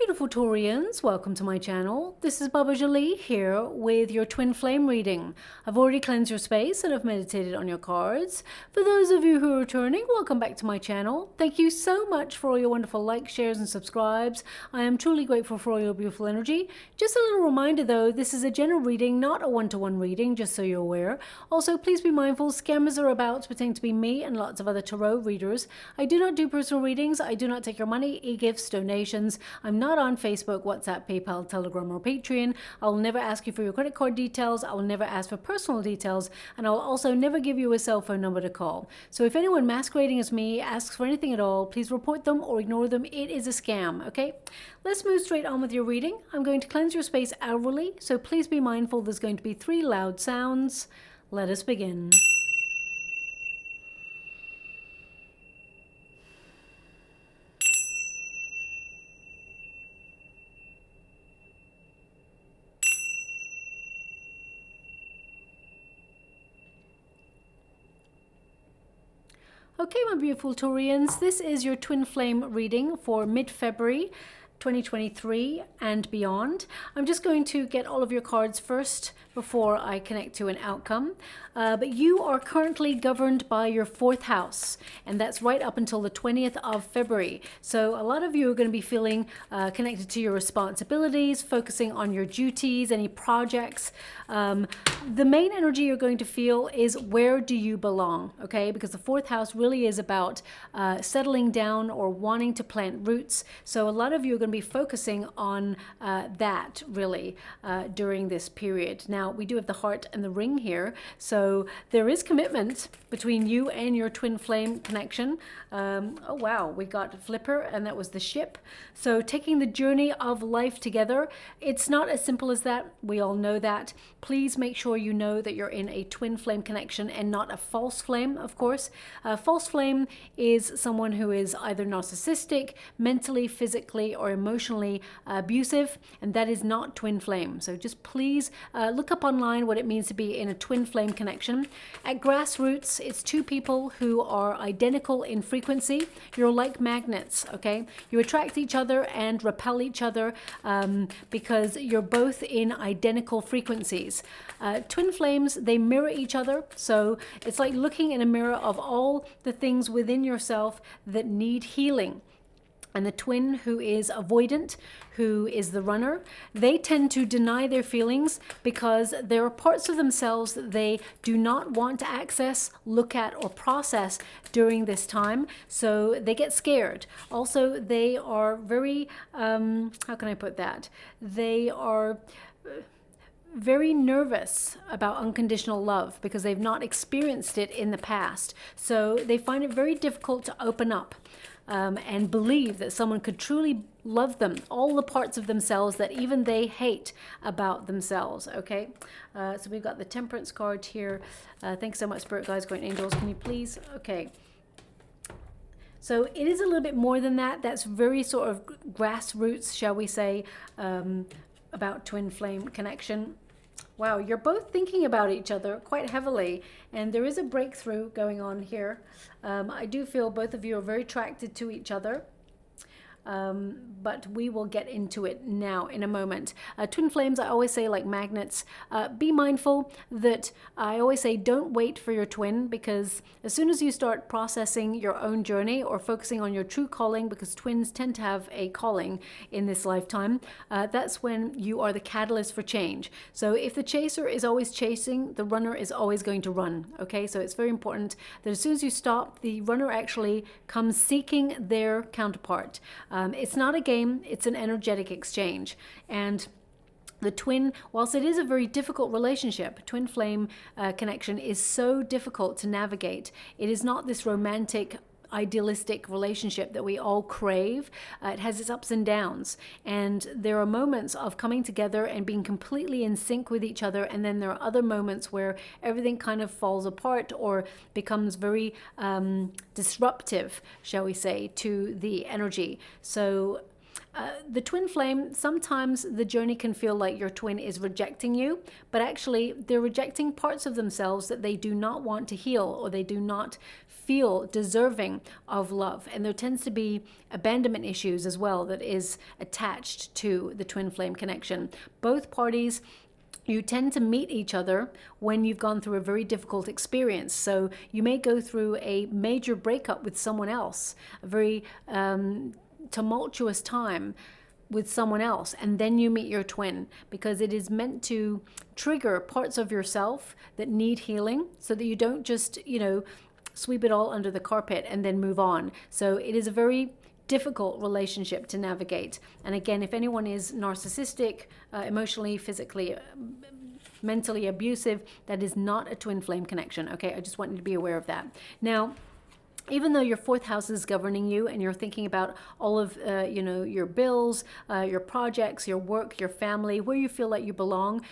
beautiful Taurians, welcome to my channel. This is Baba Jolie here with your twin flame reading. I've already cleansed your space and I've meditated on your cards. For those of you who are returning, welcome back to my channel. Thank you so much for all your wonderful likes, shares and subscribes. I am truly grateful for all your beautiful energy. Just a little reminder though, this is a general reading, not a one-to-one reading, just so you're aware. Also, please be mindful, scammers are about to pretend to be me and lots of other tarot readers. I do not do personal readings. I do not take your money, e-gifts, donations. I'm not on Facebook, WhatsApp, PayPal, Telegram, or Patreon. I will never ask you for your credit card details. I will never ask for personal details. And I'll also never give you a cell phone number to call. So if anyone masquerading as me asks for anything at all, please report them or ignore them. It is a scam, okay? Let's move straight on with your reading. I'm going to cleanse your space hourly, so please be mindful there's going to be 3 loud sounds. Let us begin. Okay, my beautiful Taurians, this is your twin flame reading for mid-February 2023 and beyond. I'm just going to get all of your cards first before I connect to an outcome. But you are currently governed by your 4th house, and that's right up until the 20th of February. So a lot of you are going to be feeling connected to your responsibilities, focusing on your duties, any projects. The main energy you're going to feel is where do you belong, okay? Because the 4th house really is about settling down or wanting to plant roots. So a lot of you are going to be focusing on that really during this period. Now, we do have the heart and the ring here, so there is commitment between you and your twin flame connection. Oh wow, we got Flipper, and that was the ship. So taking the journey of life together, it's not as simple as that. We all know that. Please make sure you know that you're in a twin flame connection and not a false flame, of course. False flame is someone who is either narcissistic, mentally, physically, or emotionally abusive, and that is not twin flame. So just please look up online what it means to be in a twin flame connection. At grassroots, it's 2 people who are identical in frequency. You're like magnets, okay? You attract each other and repel each other because you're both in identical frequencies. Twin flames, they mirror each other. So it's like looking in a mirror of all the things within yourself that need healing. And the twin who is avoidant, who is the runner, they tend to deny their feelings because there are parts of themselves that they do not want to access, look at, or process during this time. So they get scared. Also, they are very, how can I put that? They are very nervous about unconditional love because they've not experienced it in the past. So they find it very difficult to open up. And believe that someone could truly love them, all the parts of themselves that even they hate about themselves, okay? So we've got the Temperance card here. Thanks so much, Spirit Guides, Guardian Angels. Can you please? Okay. So it is a little bit more than that. That's very sort of grassroots, shall we say, about twin flame connection. Wow, you're both thinking about each other quite heavily, and there is a breakthrough going on here. I do feel both of you are very attracted to each other. But we will get into it now in a moment. Twin flames, I always say, like magnets, be mindful that I always say don't wait for your twin, because as soon as you start processing your own journey or focusing on your true calling, because twins tend to have a calling in this lifetime, that's when you are the catalyst for change. So if the chaser is always chasing, the runner is always going to run, okay? So it's very important that as soon as you stop, the runner actually comes seeking their counterpart. It's not a game, it's an energetic exchange. And the twin, whilst it is a very difficult relationship, twin flame connection is so difficult to navigate. It is not this romantic, idealistic relationship that we all crave. It has its ups and downs, and there are moments of coming together and being completely in sync with each other, and then there are other moments where everything kind of falls apart or becomes very disruptive, shall we say, to the energy. So The twin flame, sometimes the journey can feel like your twin is rejecting you, but actually they're rejecting parts of themselves that they do not want to heal, or they do not feel deserving of love. And there tends to be abandonment issues as well that is attached to the twin flame connection. Both parties, you tend to meet each other when you've gone through a very difficult experience. So you may go through a major breakup with someone else, a very tumultuous time with someone else, and then you meet your twin, because it is meant to trigger parts of yourself that need healing, so that you don't just, sweep it all under the carpet and then move on. So it is a very difficult relationship to navigate. And again, if anyone is narcissistic, emotionally, physically, mentally abusive, that is not a twin flame connection. Okay, I just want you to be aware of that. Now, even though your fourth house is governing you and you're thinking about all of, your bills, your projects, your work, your family, where you feel like you belong,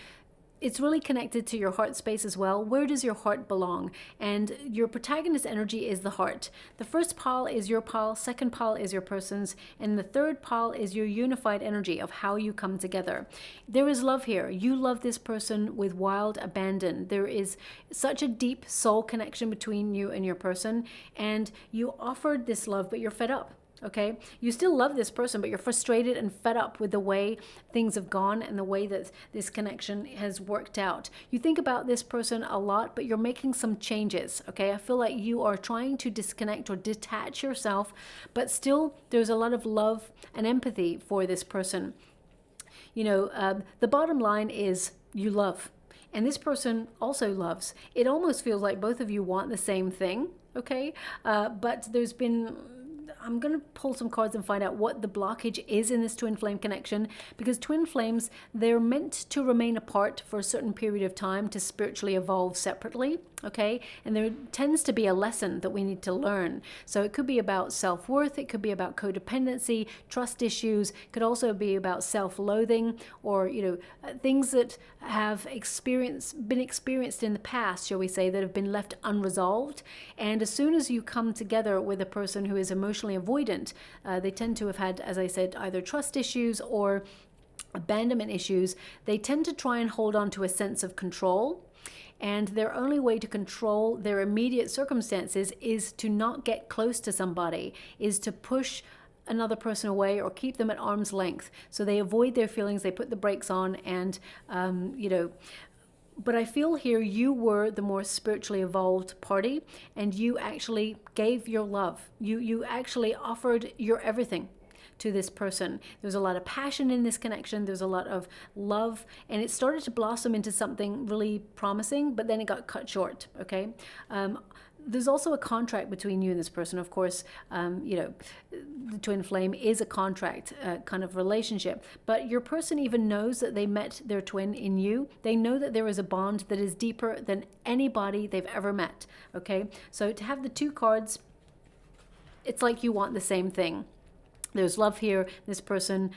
it's really connected to your heart space as well. Where does your heart belong? And your protagonist energy is the heart. The first pile is your pile, second pile is your person's, and the third pile is your unified energy of how you come together. There is love here. You love this person with wild abandon. There is such a deep soul connection between you and your person, and you offered this love, but you're fed up. Okay, you still love this person, but you're frustrated and fed up with the way things have gone and the way that this connection has worked out. You think about this person a lot, but you're making some changes. Okay, I feel like you are trying to disconnect or detach yourself, but still there's a lot of love and empathy for this person. The bottom line is you love, and this person also loves. It almost feels like both of you want the same thing. Okay, but I'm going to pull some cards and find out what the blockage is in this twin flame connection, because twin flames, they're meant to remain apart for a certain period of time to spiritually evolve separately, okay? And there tends to be a lesson that we need to learn. So it could be about self-worth, it could be about codependency, trust issues, it could also be about self-loathing, or, things that have been experienced in the past, shall we say, that have been left unresolved. And as soon as you come together with a person who is emotionally avoidant, they tend to have had, as I said, either trust issues or abandonment issues. They tend to try and hold on to a sense of control, and their only way to control their immediate circumstances is to not get close to somebody, is to push another person away or keep them at arm's length. So they avoid their feelings, they put the brakes on, and but I feel here you were the more spiritually evolved party, and you actually gave your love. You actually offered your everything to this person. There's a lot of passion in this connection. There's a lot of love, and it started to blossom into something really promising, but then it got cut short, okay? There's also a contract between you and this person. Of course, the twin flame is a contract kind of relationship, but your person even knows that they met their twin in you. They know that there is a bond that is deeper than anybody they've ever met, okay? So to have the two cards, it's like you want the same thing. There's love here. This person,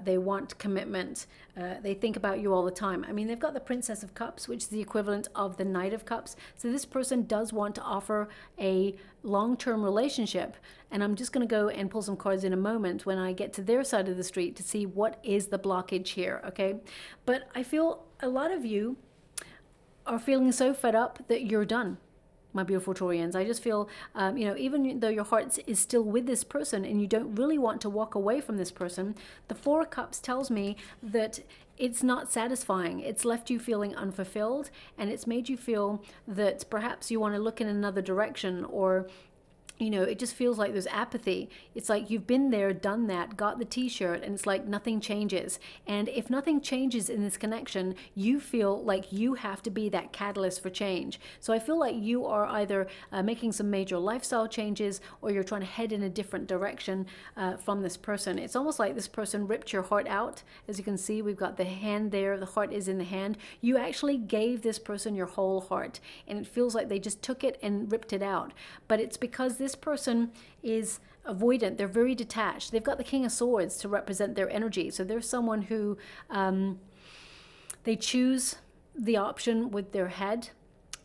they want commitment. They think about you all the time. I mean, they've got the Princess of Cups, which is the equivalent of the Knight of Cups. So this person does want to offer a long-term relationship. And I'm just going to go and pull some cards in a moment when I get to their side of the street to see what is the blockage here, okay? But I feel a lot of you are feeling so fed up that you're done. My beautiful Taurians, I just feel, even though your heart is still with this person and you don't really want to walk away from this person, the Four of Cups tells me that it's not satisfying. It's left you feeling unfulfilled, and it's made you feel that perhaps you want to look in another direction, or it just feels like there's apathy. It's like you've been there, done that, got the t-shirt, and it's like nothing changes. And if nothing changes in this connection, you feel like you have to be that catalyst for change. So I feel like you are either making some major lifestyle changes, or you're trying to head in a different direction from this person. It's almost like this person ripped your heart out. As you can see, we've got the hand there. The heart is in the hand. You actually gave this person your whole heart, and it feels like they just took it and ripped it out. But it's because this person is avoidant. They're very detached. They've got the King of Swords to represent their energy. So they're someone who they choose the option with their head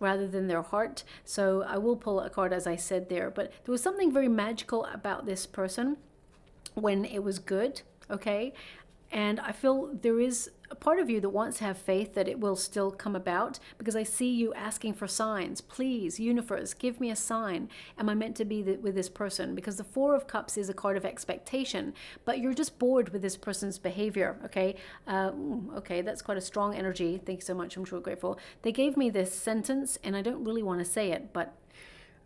rather than their heart. So I will pull a card, as I said there, but there was something very magical about this person when it was good. okay? And I feel there is a part of you that wants to have faith that it will still come about, because I see you asking for signs. Please, universe, give me a sign. Am I meant to be with this person? Because the Four of Cups is a card of expectation, but you're just bored with this person's behavior, okay? Okay, that's quite a strong energy. Thank you so much. I'm truly grateful. They gave me this sentence, and I don't really want to say it, but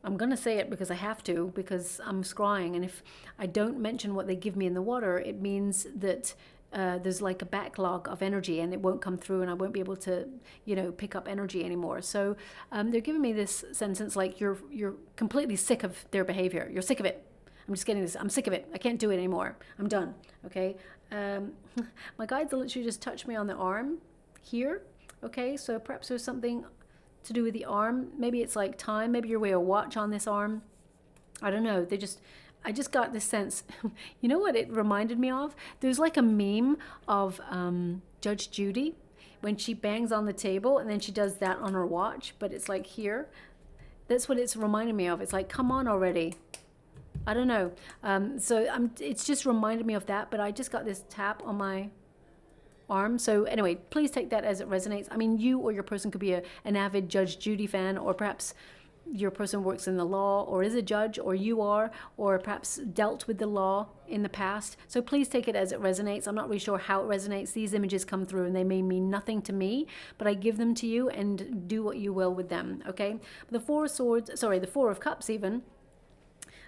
I'm going to say it because I have to, because I'm scrying. And if I don't mention what they give me in the water, it means that there's like a backlog of energy and it won't come through, and I won't be able to, you know, pick up energy anymore. So they're giving me this sentence like you're completely sick of their behavior. You're sick of it. I'm just getting this. I'm sick of it. I can't do it anymore. I'm done. Okay. My guides literally just touched me on the arm here. Okay. So perhaps there's something to do with the arm. Maybe it's like time. Maybe you're wearing a watch on this arm. I don't know. I just got this sense. You know what it reminded me of? There's like a meme of Judge Judy when she bangs on the table and then she does that on her watch, but it's like here. That's what it's reminding me of. It's like, come on already. I don't know. It's just reminded me of that, but I just got this tap on my arm. So anyway, please take that as it resonates. I mean, you or your person could be an avid Judge Judy fan, or perhaps your person works in the law or is a judge, or you are, or perhaps dealt with the law in the past. So please take it as it resonates. I'm not really sure how it resonates. These images come through and they may mean nothing to me, but I give them to you and do what you will with them, okay? The Four of Cups even.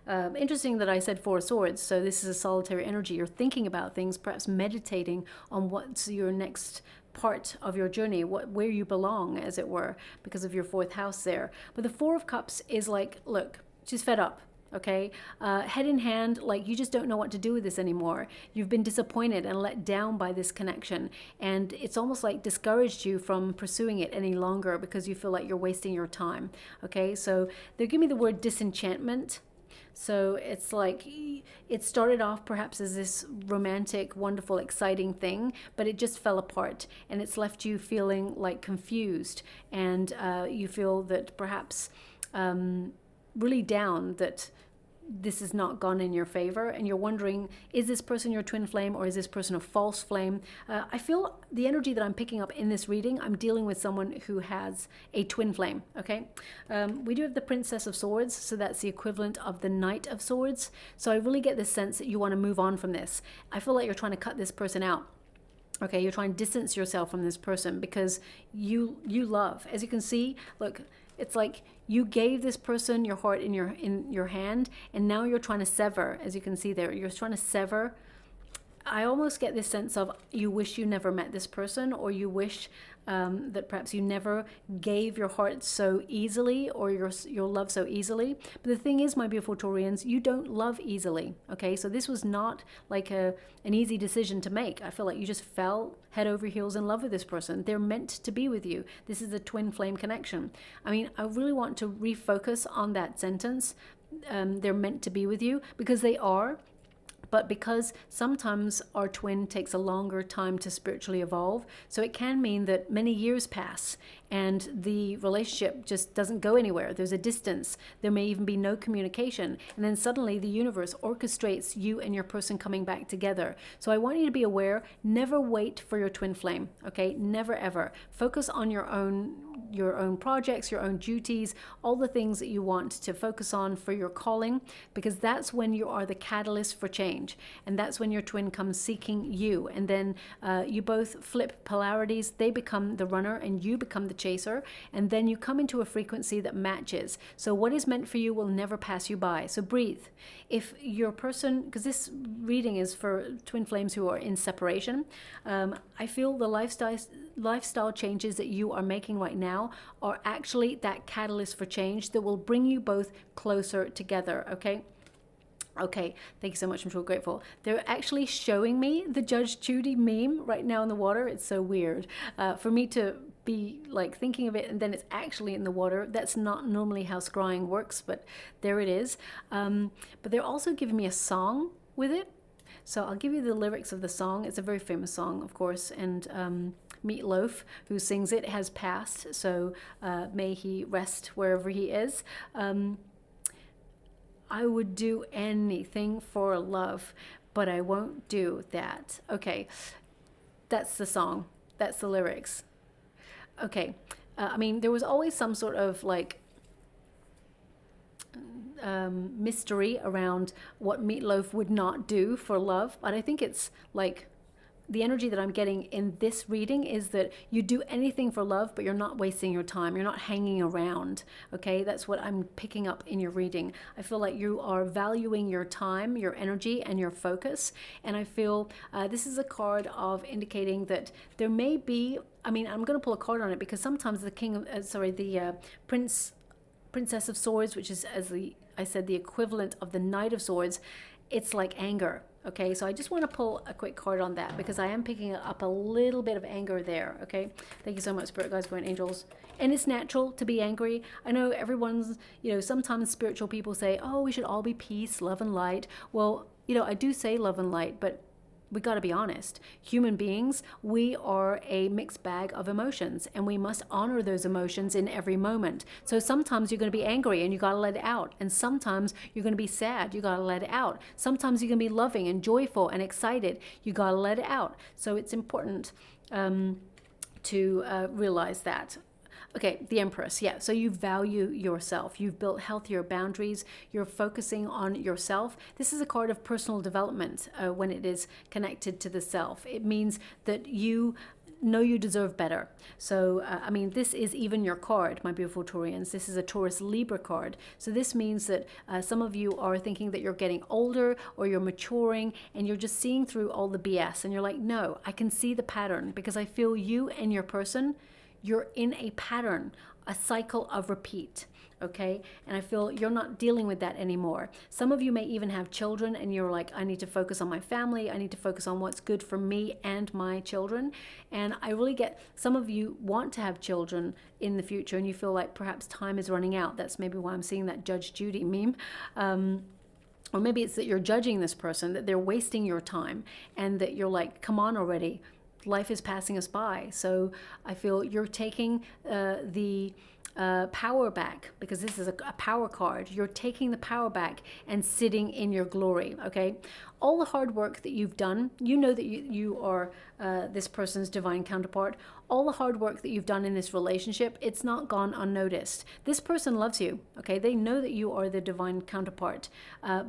Interesting that I said Four of Swords. So this is a solitary energy. You're thinking about things, perhaps meditating on what's your next part of your journey, where you belong, as it were, because of your fourth house there. But the Four of Cups is like, look, she's fed up. Okay, head in hand, like you just don't know what to do with this anymore. You've been disappointed and let down by this connection, and it's almost like discouraged you from pursuing it any longer because you feel like you're wasting your time. Okay, so they give me the word disenchantment. So it's like it started off perhaps as this romantic, wonderful, exciting thing, but it just fell apart, and it's left you feeling like confused, and you feel that perhaps really down that this has not gone in your favor, and you're wondering, is this person your twin flame, or is this person a false flame? I feel the energy that I'm picking up in this reading, I'm dealing with someone who has a twin flame, okay? We do have the Princess of Swords, so that's the equivalent of the Knight of Swords. So I really get this sense that you want to move on from this. I feel like you're trying to cut this person out. Okay, you're trying to distance yourself from this person because you love. As you can see, look, it's like you gave this person your heart in your hand, and now you're trying to sever. As you can see there, you're trying to sever. I almost get this sense of you wish you never met this person, or you wish that perhaps you never gave your heart so easily, or your love so easily. But the thing is, my beautiful Taurians, you don't love easily, okay? So this was not like an easy decision to make. I feel like you just fell head over heels in love with this person. They're meant to be with you. This is a twin flame connection. I mean, I really want to refocus on that sentence. They're meant to be with you, because they are. But because sometimes our twin takes a longer time to spiritually evolve, so it can mean that many years pass and the relationship just doesn't go anywhere. There's a distance. There may even be no communication. And then suddenly the universe orchestrates you and your person coming back together. So I want you to be aware, never wait for your twin flame, okay? Never, ever. Focus on your own projects, your own duties, all the things that you want to focus on for your calling, because that's when you are the catalyst for change. And that's when your twin comes seeking you. And then you both flip polarities. They become the runner and you become the chaser. And then you come into a frequency that matches. So what is meant for you will never pass you by. So breathe. If your person, because this reading is for twin flames who are in separation, I feel the lifestyle changes that you are making right now are actually that catalyst for change that will bring you both closer together, okay? Okay, thank you so much. I'm so grateful. They're actually showing me the Judge Judy meme right now in the water. It's so weird for me to be like thinking of it and then it's actually in the water. That's not normally how scrying works, but there it is. But they're also giving me a song with it. So I'll give you the lyrics of the song. It's a very famous song, of course, and Meatloaf, who sings it, has passed. So may he rest wherever he is. I would do anything for love, but I won't do that. Okay, that's the song. That's the lyrics. Okay, I mean, there was always some sort of like mystery around what Meatloaf would not do for love, but I think it's like the energy that I'm getting in this reading is that you do anything for love, but you're not wasting your time. You're not hanging around. Okay, that's what I'm picking up in your reading. I feel like you are valuing your time, your energy, and your focus. And I feel this is a card of indicating that there may be, I mean, I'm going to pull a card on it because sometimes the Princess of Swords, which is, as I said, the equivalent of the Knight of Swords, it's like anger. Okay, so I just want to pull a quick card on that because I am picking up a little bit of anger there. Okay, thank you so much, Spirit Guides, Guardian Angels. And it's natural to be angry. I know everyone's, sometimes spiritual people say, oh, we should all be peace, love, and light. Well, I do say love and light, but we got to be honest. Human beings, we are a mixed bag of emotions, and we must honor those emotions in every moment. So sometimes you're going to be angry and you got to let it out. And sometimes you're going to be sad. You got to let it out. Sometimes you're going to be loving and joyful and excited. You got to let it out. So it's important to realize that. Okay, the Empress, yeah. So you value yourself. You've built healthier boundaries. You're focusing on yourself. This is a card of personal development when it is connected to the self. It means that you know you deserve better. So, I mean, this is even your card, my beautiful Taurians. This is a Taurus Libra card. So this means that some of you are thinking that you're getting older or you're maturing and you're just seeing through all the BS. And you're like, no, I can see the pattern because I feel you and your person, you're in a pattern, a cycle of repeat, okay? And I feel you're not dealing with that anymore. Some of you may even have children and you're like, I need to focus on my family. I need to focus on what's good for me and my children. And I really get, some of you want to have children in the future and you feel like perhaps time is running out. That's maybe why I'm seeing that Judge Judy meme. Or maybe it's that you're judging this person, that they're wasting your time and that you're like, come on already. Life is passing us by. So I feel you're taking the power back because this is a power card. You're taking the power back and sitting in your glory, okay? All the hard work that you've done, you know that you are this person's divine counterpart. All the hard work that you've done in this relationship, it's not gone unnoticed. This person loves you, okay? They know that you are the divine counterpart,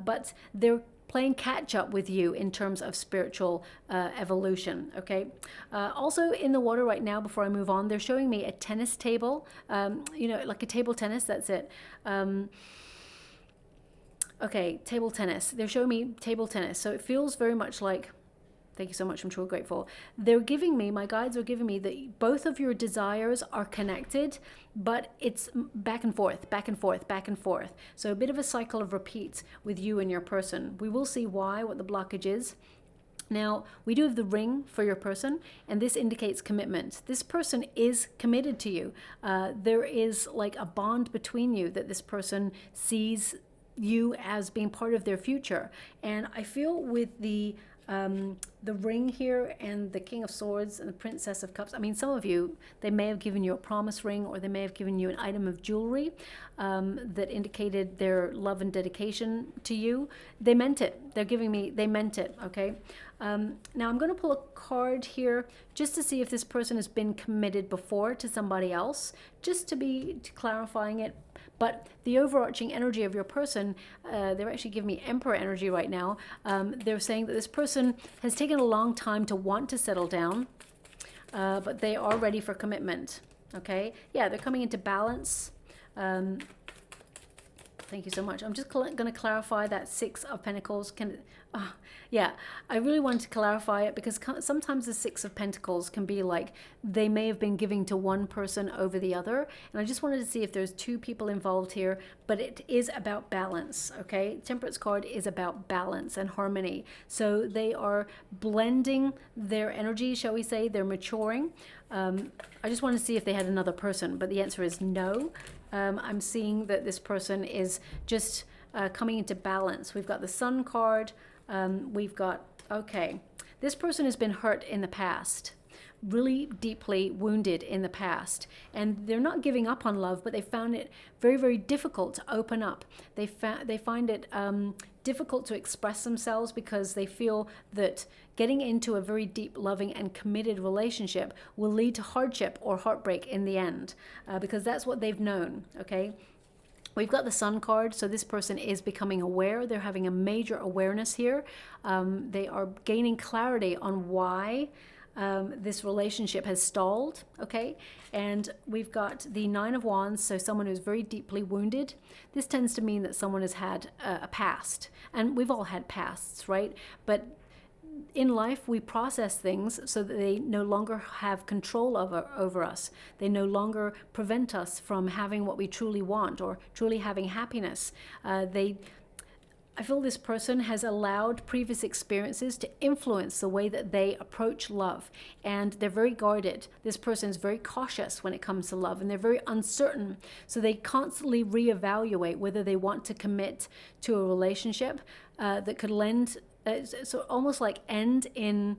but they're playing catch up with you in terms of spiritual evolution, okay? Also in the water right now, before I move on, they're showing me a tennis table, like a table tennis, that's it. Okay, table tennis. They're showing me table tennis. So it feels very much like, thank you so much, I'm truly grateful. They're giving me, my guides are giving me that both of your desires are connected, but it's back and forth, back and forth, back and forth. So a bit of a cycle of repeats with you and your person. We will see why, what the blockage is. Now, we do have the ring for your person, and this indicates commitment. This person is committed to you. There is like a bond between you that this person sees you as being part of their future. And I feel with the ring here and the King of Swords and the Princess of Cups, I mean, some of you, they may have given you a promise ring or they may have given you an item of jewelry that indicated their love and dedication to you. They meant it. They're giving me, they meant it, okay? Now I'm going to pull a card here just to see if this person has been committed before to somebody else, just to clarifying it. But the overarching energy of your person, they're actually giving me Emperor energy right now. They're saying that this person has taken a long time to want to settle down, but they are ready for commitment. Okay? Yeah, they're coming into balance. Thank you so much. I'm just going to clarify that Six of Pentacles. Yeah, I really wanted to clarify it because sometimes the Six of Pentacles can be like they may have been giving to one person over the other. And I just wanted to see if there's two people involved here, but it is about balance, okay? Temperance card is about balance and harmony. So they are blending their energy, shall we say. They're maturing. I just want to see if they had another person, but the answer is no. I'm seeing that this person is just coming into balance. We've got the Sun card. We've got, okay, this person has been hurt in the past, really deeply wounded in the past, and they're not giving up on love, but they found it very, very difficult to open up. They find it difficult to express themselves because they feel that getting into a very deep, loving and committed relationship will lead to hardship or heartbreak in the end, because that's what they've known. Okay, we've got the Sun card, so this person is becoming aware. They're having a major awareness here. They are gaining clarity on why this relationship has stalled. Okay, and we've got the Nine of Wands, so someone who's very deeply wounded. This tends to mean that someone has had a past, and we've all had pasts, right? But in life, we process things so that they no longer have control over us. They no longer prevent us from having what we truly want or truly having happiness. I feel this person has allowed previous experiences to influence the way that they approach love, and they're very guarded. This person is very cautious when it comes to love, and they're very uncertain. So they constantly reevaluate whether they want to commit to a relationship that could so almost like end in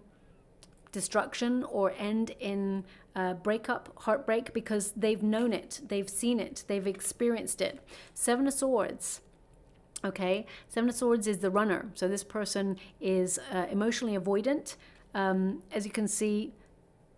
destruction or end in breakup, heartbreak, because they've known it, they've seen it, they've experienced it. Seven of Swords. Okay, Seven of Swords is the runner. So this person is emotionally avoidant. As you can see,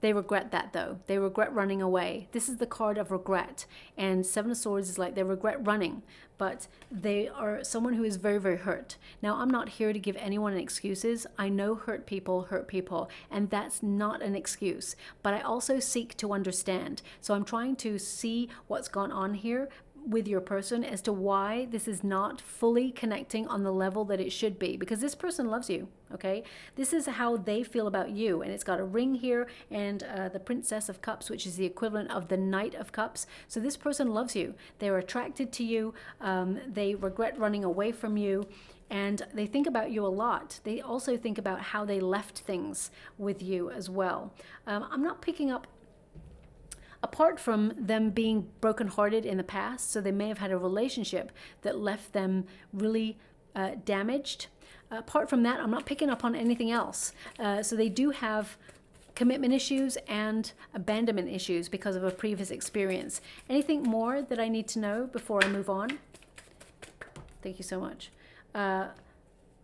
they regret that though. They regret running away. This is the card of regret. And Seven of Swords is like they regret running, but they are someone who is very, very hurt. Now, I'm not here to give anyone excuses. I know hurt people, and that's not an excuse. But I also seek to understand. So I'm trying to see what's gone on here with your person as to why this is not fully connecting on the level that it should be, because this person loves you. Okay, this is how they feel about you, and it's got a ring here and the Princess of Cups, which is the equivalent of the Knight of Cups. So this person loves you. They're attracted to you. They regret running away from you, and they think about you a lot. They also think about how they left things with you as well. I'm not picking up, apart from them being brokenhearted in the past, so they may have had a relationship that left them really damaged. Apart from that, I'm not picking up on anything else. So they do have commitment issues and abandonment issues because of a previous experience. Anything more that I need to know before I move on? Thank you so much. Yeah,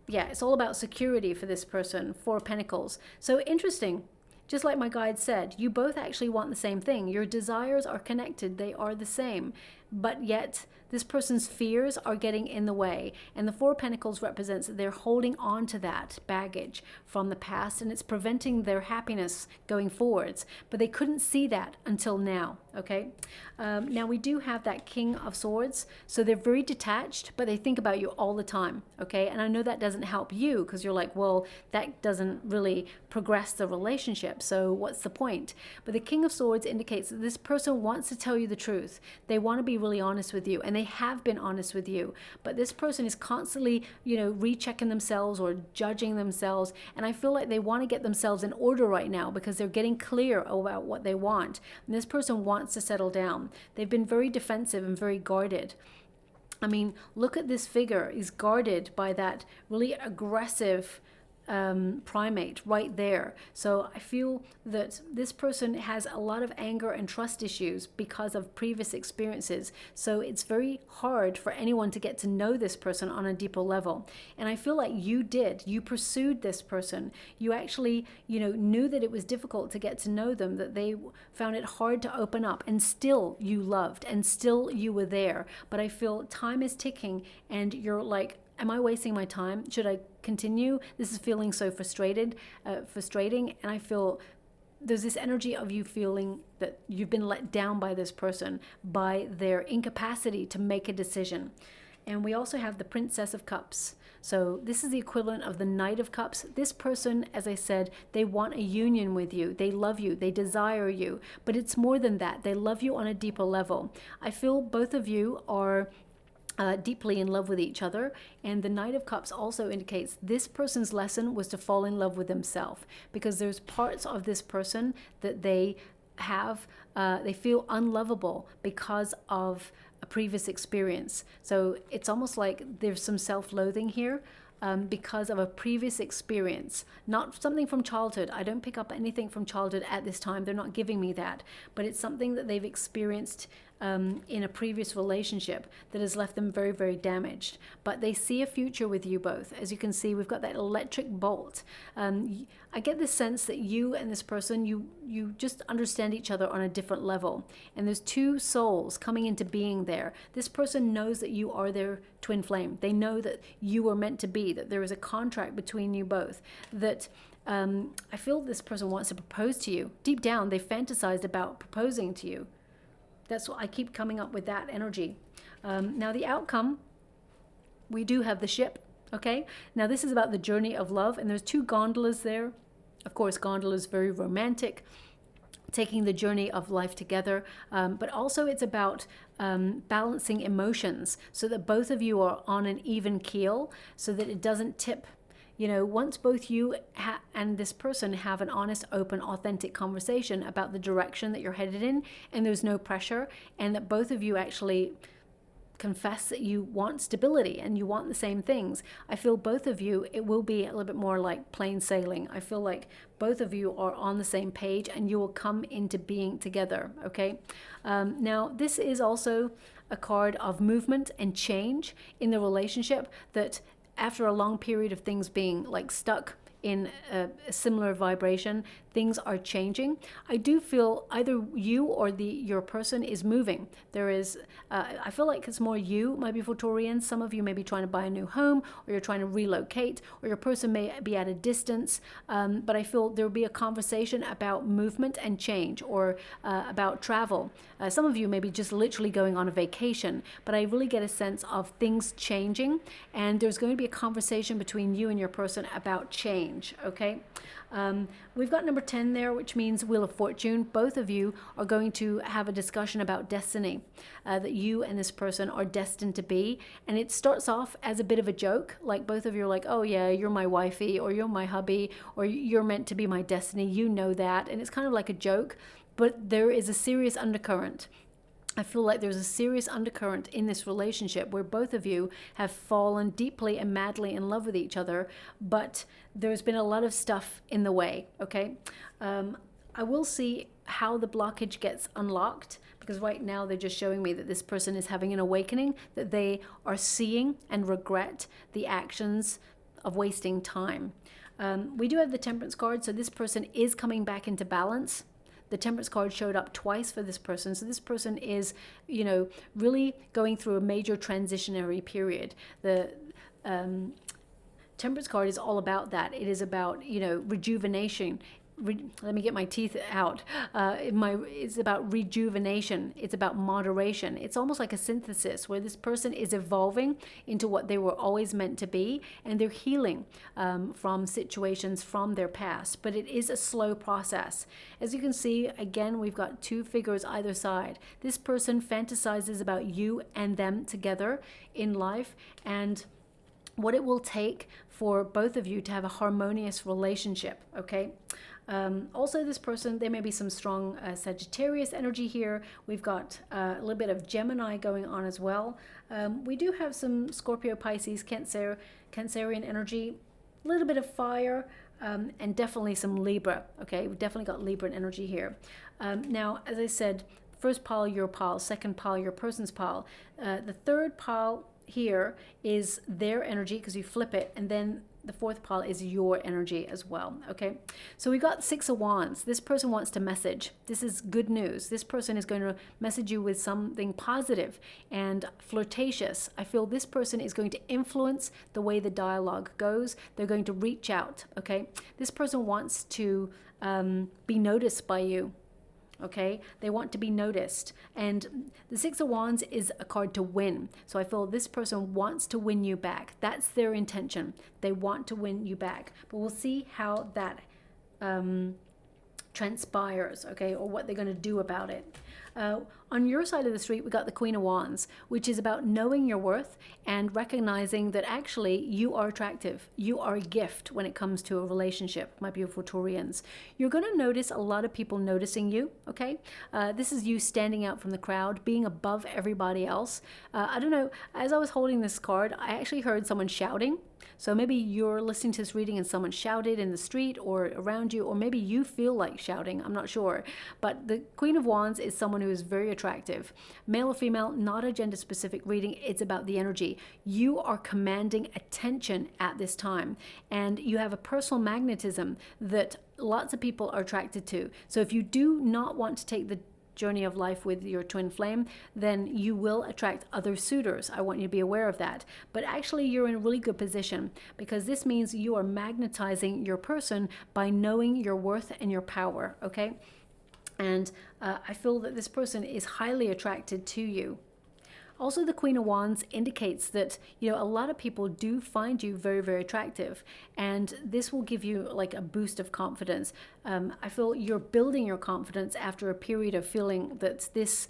it's all about security for this person. Four of Pentacles. So interesting. Just like my guide said, you both actually want the same thing. Your desires are connected. They are the same. But yet, this person's fears are getting in the way. And the Four of Pentacles represents that they're holding on to that baggage from the past, and it's preventing their happiness going forwards. But they couldn't see that until now, okay? Now, we do have that King of Swords. So they're very detached, but they think about you all the time, okay? And I know that doesn't help you because you're like, well, that doesn't really progress the relationship. So what's the point? But the King of Swords indicates that this person wants to tell you the truth. They want to be really honest with you, and they have been honest with you, but this person is constantly, rechecking themselves or judging themselves, and I feel like they want to get themselves in order right now because they're getting clear about what they want, and this person wants to settle down. They've been very defensive and very guarded. I mean, look at this figure. He's guarded by that really aggressive primate right there. So I feel that this person has a lot of anger and trust issues because of previous experiences. So it's very hard for anyone to get to know this person on a deeper level. And I feel like you did. You pursued this person. You actually, knew that it was difficult to get to know them, that they found it hard to open up, and still you loved, and still you were there. But I feel time is ticking, and you're like, am I wasting my time? Should I continue? This is feeling so frustrating. And I feel there's this energy of you feeling that you've been let down by this person, by their incapacity to make a decision. And we also have the Princess of Cups. So this is the equivalent of the Knight of Cups. This person, as I said, they want a union with you. They love you. They desire you. But it's more than that. They love you on a deeper level. I feel both of you are deeply in love with each other, and the Knight of Cups also indicates this person's lesson was to fall in love with themselves, because there's parts of this person that they have, they feel unlovable because of a previous experience. So it's almost like there's some self-loathing here. because of a previous experience, not something from childhood. I don't pick up anything from childhood at this time. They're not giving me that, but it's something that they've experienced in a previous relationship that has left them very, very damaged. But they see a future with you both. As you can see, we've got that electric bolt. I get this sense that you and this person, you just understand each other on a different level. And there's two souls coming into being there. This person knows that you are their twin flame. They know that you are meant to be, that there is a contract between you both, that I feel this person wants to propose to you. Deep down, they fantasized about proposing to you. That's what I keep coming up with, that energy. Now the outcome, we do have the ship, okay? Now this is about the journey of love, and there's two gondolas there. Of course, gondola is very romantic, taking the journey of life together, but also it's about balancing emotions so that both of you are on an even keel, so that it doesn't tip. You know, once both you and this person have an honest, open, authentic conversation about the direction that you're headed in, and there's no pressure, and that both of you actually confess that you want stability and you want the same things, I feel both of you, it will be a little bit more like plain sailing. I feel like both of you are on the same page and you will come into being together, okay? Now, this is also a card of movement and change in the relationship, that after a long period of things being like stuck in a similar vibration, things are changing. I do feel either you or your person is moving. There is, I feel like it's more you, my beautiful Taurians. Some of you may be trying to buy a new home, or you're trying to relocate, or your person may be at a distance. But I feel there will be a conversation about movement and change, or about travel. Some of you may be just literally going on a vacation, but I really get a sense of things changing, and there's going to be a conversation between you and your person about change, okay? We've got number 10 there, which means Wheel of Fortune. Both of you are going to have a discussion about destiny, that you and this person are destined to be. And it starts off as a bit of a joke, like both of you are like, oh yeah, you're my wifey, or you're my hubby, or you're meant to be my destiny, you know that. And it's kind of like a joke, but there is a serious undercurrent. I feel like there's a serious undercurrent in this relationship where both of you have fallen deeply and madly in love with each other, but there's been a lot of stuff in the way, okay? I will see how the blockage gets unlocked, because right now they're just showing me that this person is having an awakening, that they are seeing and regret the actions of wasting time. We do have the Temperance card, so this person is coming back into balance. The Temperance card showed up twice for this person. So this person is, you know, really going through a major transitionary period. The Temperance card is all about that. It is about, you know, rejuvenation. Let me get my teeth out. It's about rejuvenation. It's about moderation. It's almost like a synthesis where this person is evolving into what they were always meant to be, and they're healing from situations from their past. But it is a slow process. As you can see, again, we've got two figures either side. This person fantasizes about you and them together in life, and what it will take for both of you to have a harmonious relationship, okay? Also, this person, there may be some strong Sagittarius energy here. We've got a little bit of Gemini going on as well. We do have some Scorpio, Pisces, Cancerian energy, a little bit of fire, and definitely some Libra, okay? We've definitely got Libra energy here. Now, as I said, first pile, your pile, second pile, your person's pile. The third pile here is their energy, because you flip it, and then the fourth pile is your energy as well, okay? So we got Six of Wands. This person wants to message. This is good news. This person is going to message you with something positive and flirtatious. I feel this person is going to influence the way the dialogue goes. They're going to reach out, okay? This person wants to be noticed by you. Okay, they want to be noticed, and the Six of Wands is a card to win. So I feel this person wants to win you back. That's their intention. They want to win you back, but we'll see how that transpires, okay, or what they're going to do about it. On your side of the street, we got the Queen of Wands, which is about knowing your worth and recognizing that actually you are attractive. You are a gift when it comes to a relationship, my beautiful Taurians. You're going to notice a lot of people noticing you, okay? This is you standing out from the crowd, being above everybody else. I don't know, as I was holding this card, I actually heard someone shouting. So maybe you're listening to this reading and someone shouted in the street or around you, or maybe you feel like shouting, I'm not sure. But the Queen of Wands is someone who is very attractive. Male or female, not a gender specific reading, it's about the energy. You are commanding attention at this time, and you have a personal magnetism that lots of people are attracted to. So if you do not want to take the journey of life with your twin flame, then you will attract other suitors. I want you to be aware of that. But actually, you're in a really good position, because this means you are magnetizing your person by knowing your worth and your power, okay? And I feel that this person is highly attracted to you. Also, the Queen of Wands indicates that, you know, a lot of people do find you very, very attractive, and this will give you like a boost of confidence. I feel you're building your confidence after a period of feeling that this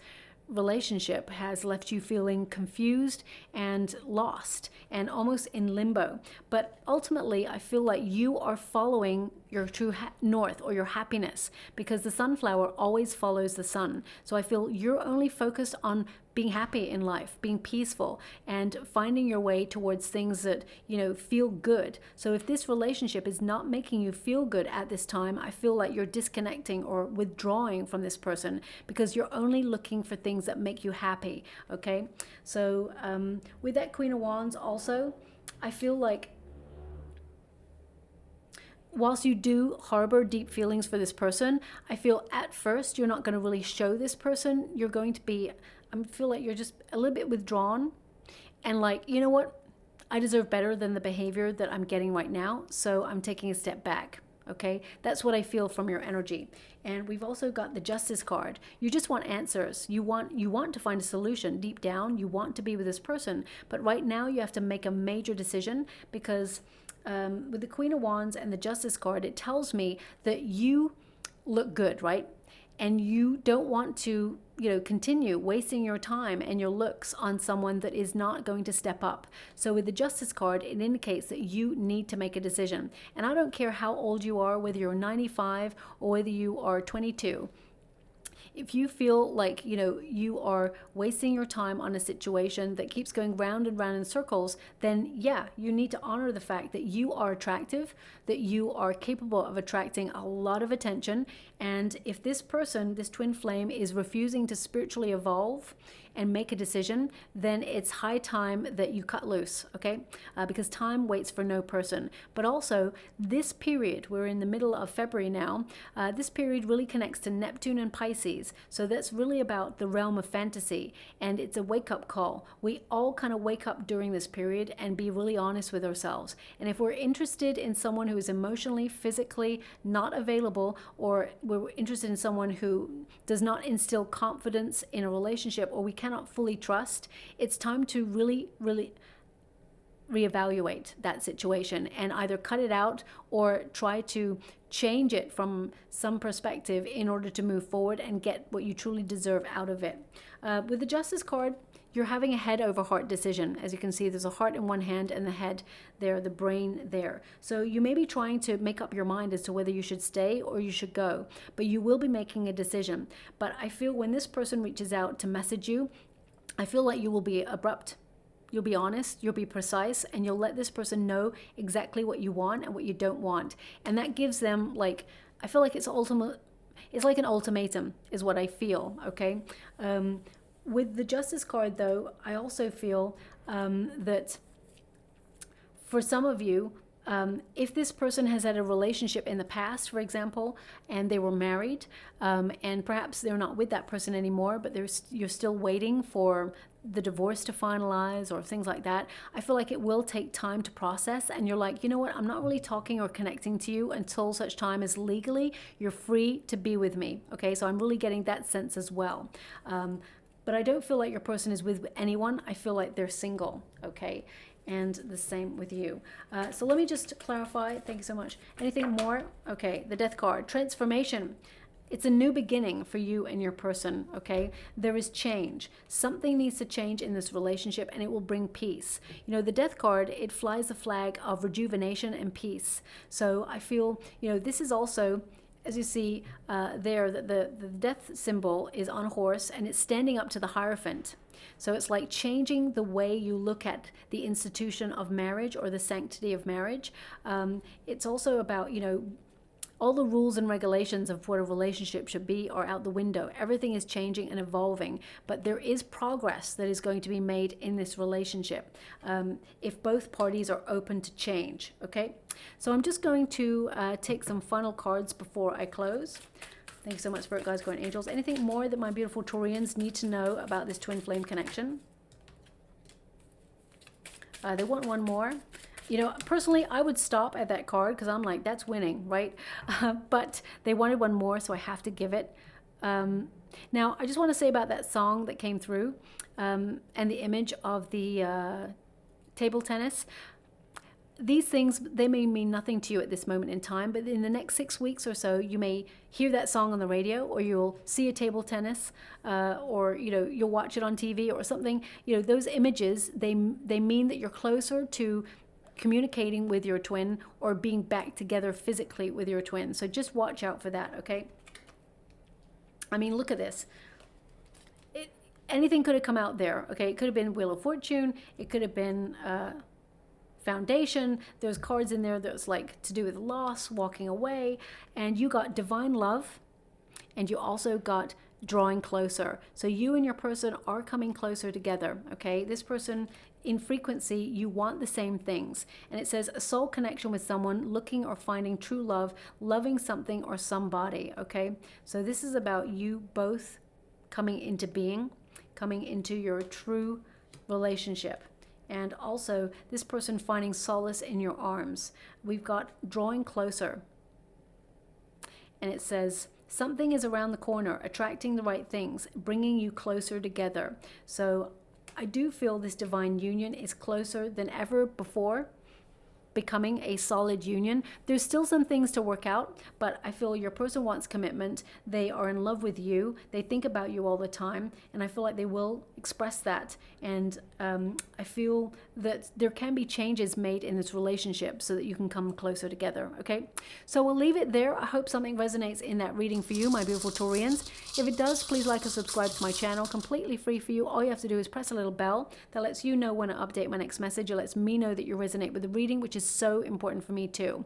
relationship has left you feeling confused and lost and almost in limbo. But ultimately, I feel like you are following your true north, or your happiness, because the sunflower always follows the sun. So I feel you're only focused on being happy in life, being peaceful, and finding your way towards things that, you know, feel good. So if this relationship is not making you feel good at this time, I feel like you're disconnecting or withdrawing from this person, because you're only looking for things that make you happy, okay? So with that Queen of Wands also, I feel like whilst you do harbor deep feelings for this person, I feel at first you're not going to really show this person. You're going to be, I feel like you're just a little bit withdrawn and like, you know what? I deserve better than the behavior that I'm getting right now. So I'm taking a step back. Okay, that's what I feel from your energy. And we've also got the Justice card. You just want answers. You want to find a solution. Deep down, you want to be with this person. But right now you have to make a major decision, because with the Queen of Wands and the Justice card, it tells me that you look good, right? And you don't want to, you know, continue wasting your time and your looks on someone that is not going to step up. So with the Justice card, it indicates that you need to make a decision. And I don't care how old you are, whether you're 95 or whether you are 22. If you feel like, you know, you are wasting your time on a situation that keeps going round and round in circles, then yeah, you need to honor the fact that you are attractive, that you are capable of attracting a lot of attention. And if this person, this twin flame, is refusing to spiritually evolve and make a decision, then it's high time that you cut loose, okay? Because time waits for no person. But also, this period, we're in the middle of February now, this period really connects to Neptune and Pisces. So that's really about the realm of fantasy, and it's a wake-up call. We all kind of wake up during this period and be really honest with ourselves. And if we're interested in someone who is emotionally, physically not available, or we're interested in someone who does not instill confidence in a relationship, or we cannot fully trust, it's time to really reevaluate that situation and either cut it out or try to change it from some perspective in order to move forward and get what you truly deserve out of it. With the Justice card, you're having a head over heart decision. As you can see, there's a heart in one hand and the head there, the brain there. So you may be trying to make up your mind as to whether you should stay or you should go, but you will be making a decision. But I feel when this person reaches out to message you, I feel like you will be abrupt. You'll be honest, you'll be precise, and you'll let this person know exactly what you want and what you don't want. And that gives them, like, I feel like it's like an ultimatum is what I feel, okay? With the Justice card, though, I also feel that for some of you, if this person has had a relationship in the past, for example, and they were married, and perhaps they're not with that person anymore, but you're still waiting for the divorce to finalize or things like that, I feel like it will take time to process. And you're like, you know what, I'm not really talking or connecting to you until such time as legally you're free to be with me. Okay, so I'm really getting that sense as well. But I don't feel like your person is with anyone. I feel like they're single, okay? And the same with you. So let me just clarify. Thank you so much. Anything more? Okay, the Death card. Transformation. It's a new beginning for you and your person, okay? There is change. Something needs to change in this relationship, and it will bring peace. You know, the Death card, it flies the flag of rejuvenation and peace. So I feel, you know, this is also as you see there, the death symbol is on a horse and it's standing up to the Hierophant. So it's like changing the way you look at the institution of marriage or the sanctity of marriage. It's also about, you know, all the rules and regulations of what a relationship should be are out the window. Everything is changing and evolving, but there is progress that is going to be made in this relationship if both parties are open to change, okay? So I'm just going to take some final cards before I close. Thank you so much, Spirit Guides, Guardian Angels. Anything more that my beautiful Taurians need to know about this twin flame connection? They want one more. You know, personally, I would stop at that card because I'm like, that's winning, right? But they wanted one more, so I have to give it. Now, I just want to say about that song that came through and the image of the table tennis. These things, they may mean nothing to you at this moment in time, but in the next 6 weeks or so, you may hear that song on the radio, or you'll see a table tennis, or, you know, you'll watch it on TV or something. You know, those images, they mean that you're closer to communicating with your twin or being back together physically with your twin. So just watch out for that, okay? I mean, look at this. Anything could have come out there, okay? It could have been Wheel of Fortune. It could have been Foundation. There's cards in there that's like to do with loss, walking away. And you got divine love. And you also got drawing closer. So you and your person are coming closer together, okay? This person, in frequency, you want the same things. And it says a soul connection with someone, looking or finding true love, loving something or somebody, okay? So this is about you both coming into being, coming into your true relationship. And also this person finding solace in your arms. We've got drawing closer. And it says, something is around the corner, attracting the right things, bringing you closer together. So I do feel this divine union is closer than ever before, becoming a solid union. There's still some things to work out, but I feel your person wants commitment. They are in love with you. They think about you all the time, and I feel like they will express that. And I feel that there can be changes made in this relationship so that you can come closer together, okay? So we'll leave it there. I hope something resonates in that reading for you, my beautiful Taurians. If it does, please like and subscribe to my channel, completely free for you. All you have to do is press a little bell that lets you know when I update my next message. It lets me know that you resonate with the reading, which is so important for me too.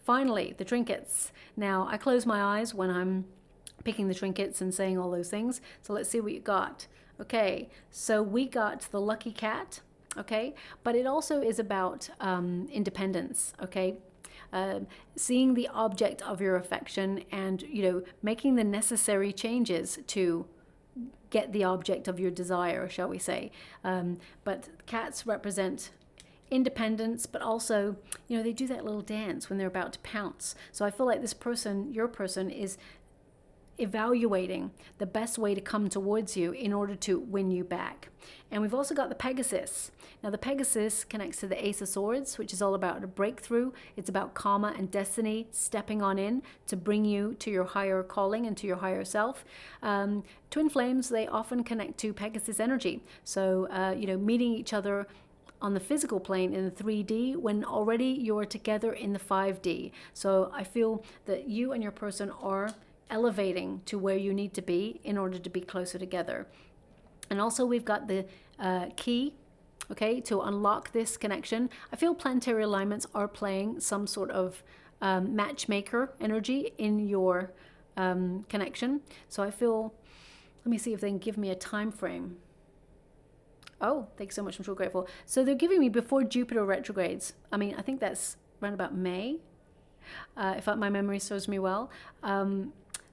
Finally, the trinkets. Now, I close my eyes when I'm picking the trinkets and saying all those things. So let's see what you got. Okay, so we got the lucky cat, okay? But it also is about independence, okay? Seeing the object of your affection and, you know, making the necessary changes to get the object of your desire, shall we say. But cats represent independence, but also, you know, they do that little dance when they're about to pounce. So I feel like this person, your person, is evaluating the best way to come towards you in order to win you back. And we've also got the Pegasus. Now the Pegasus connects to the Ace of Swords, which is all about a breakthrough. It's about karma and destiny stepping on in to bring you to your higher calling and to your higher self. Twin flames, they often connect to Pegasus energy. So, you know, meeting each other on the physical plane in the 3D when already you're together in the 5D. So I feel that you and your person are elevating to where you need to be in order to be closer together. And also we've got the key, okay, to unlock this connection. I feel planetary alignments are playing some sort of matchmaker energy in your connection. So I feel, let me see if they can give me a time frame. Oh, thanks so much. I'm so grateful. So they're giving me before Jupiter retrogrades. I mean, I think that's around about May, if my memory serves me well.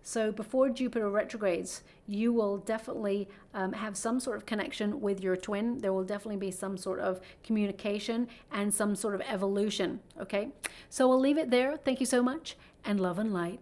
So before Jupiter retrogrades, you will definitely have some sort of connection with your twin. There will definitely be some sort of communication and some sort of evolution, okay? So we'll leave it there. Thank you so much, and love and light.